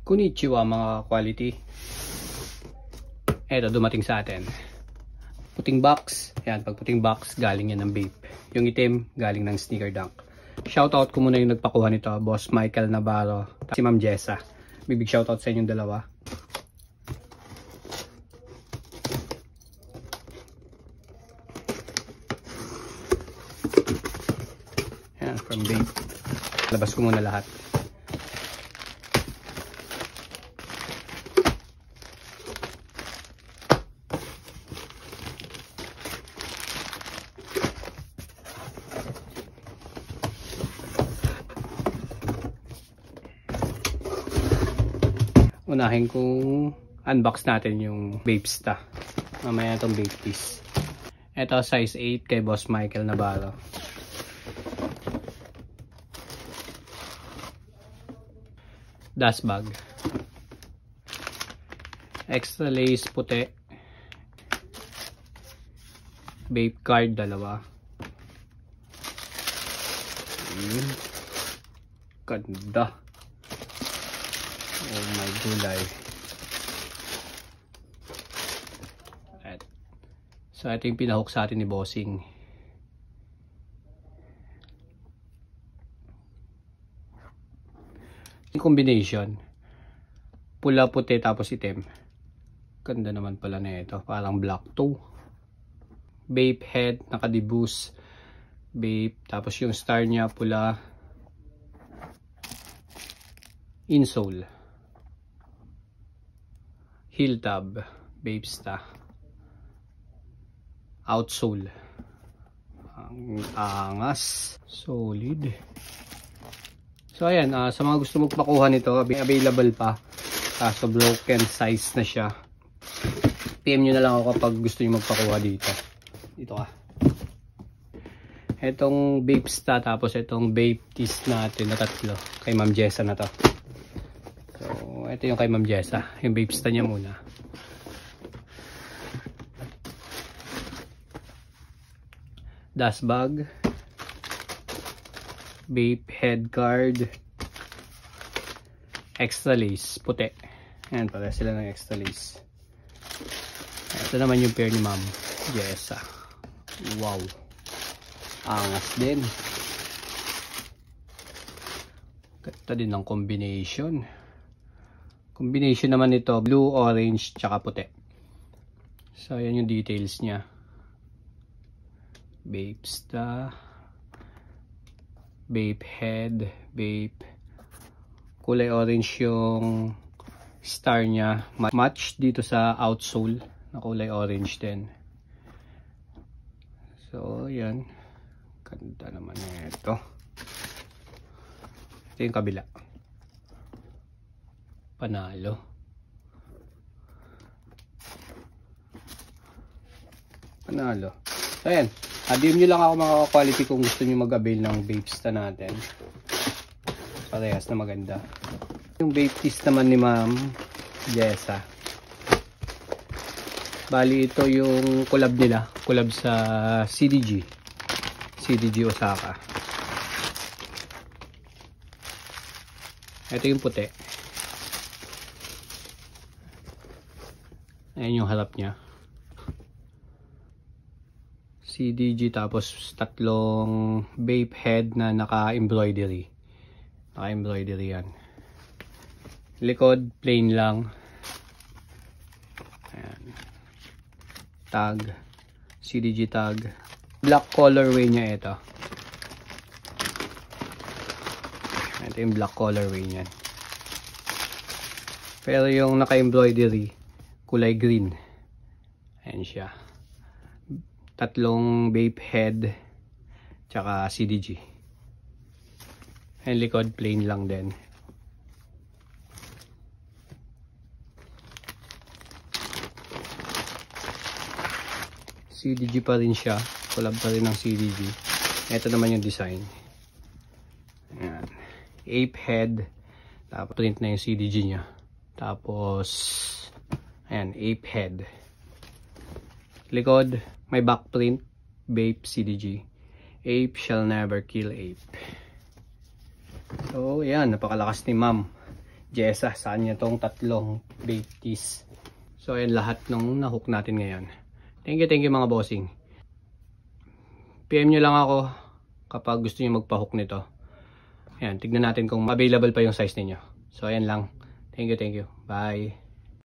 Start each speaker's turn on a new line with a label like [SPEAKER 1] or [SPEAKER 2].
[SPEAKER 1] Konnichiwa mga quality. Eto, dumating sa atin. Puting box. Yan, pag puting box, galing yan ng vape. Yung itim, galing ng Sneaker Dunk. Shoutout ko muna yung nagpakuha nito, Boss Michael Navarro, si Ma'am Jessa. Big shoutout sa inyong dalawa. Yan, from vape. Labas ko muna lahat. Unahin kong unbox natin yung Vapesta. Mamaya itong vape piece. Ito size 8 kay Boss Michael Navarro. Dust bag. Extra lace puti. Vape card dalawa. Ganda. Oh my gulay. So ito yung pinahook sa atin ni Bossing. Yung combination, pula puti tapos itim. Ganda naman pala na ito, parang black 2. Vape head, nakadibus. Vape, tapos yung star niya pula. Insole. Heel tab, Vapesta. Outsole. Ang angas. Solid. So ayan, sa mga gusto magpakuha nito, available pa. So broken size na siya. PM nyo na lang ako kapag gusto nyo magpakuha dito. Dito ka. Itong Vapesta, tapos itong vape tease natin na tatlo. Kay Ma'am Jessa na to. So ito yung kay Ma'am Jessa. Yung Vapesta niya muna. Dust bag. Vape head card. Extra lace. Puti. Ayan, pala sila ng extra lace. Ito naman yung pair ni Ma'am Jessa. Wow. Angas din. Ganda din ng combination. Combination naman ito, blue, orange, tsaka puti. So, ayan yung details niya. Vapesta. Vape head. Vape. Kulay orange yung star niya. Match dito sa outsole na kulay orange din. So, ayan. Ganda naman ito. Ito yung kabila. Panalo. Panalo. So, ayan. DM nyo lang ako mga quality kung gusto nyo mag-avail ng Vapesta natin. Parehas na maganda. Yung vape piece naman ni Ma'am Jessa. Bali ito yung collab nila. Collab sa CDG. CDG Osaka. Ito yung puti. Ayan yung harap niya. CDG, tapos tatlong vape head na naka-embroidery. Naka-embroidery yan. Likod, plain lang. Ayan. Tag. CDG tag. Black colorway niya ito. Ito yung black colorway niyan. Pero yung naka-embroidery, kulay green. Ayan siya. Tatlong vape head tsaka CDG. And likod plain lang din. CDG pa rin siya. Collab pa rin ng CDG. Ito naman yung design. Ayan. Ape head. Tapos print na yung CDG nya. Tapos ayan, ape head. Likod may back print, vape CDG. Ape shall never kill ape. So, yan. Napakalakas ni Ma'am Jessa. Saan niya tong tatlong bait tees. So ayan lahat ng nahook natin ngayon. Thank you mga bossing. PM nyo lang ako kapag gusto niyo magpa-hook nito. Ayan, tignan natin kung available pa yung size ninyo. So ayan lang. Thank you. Bye.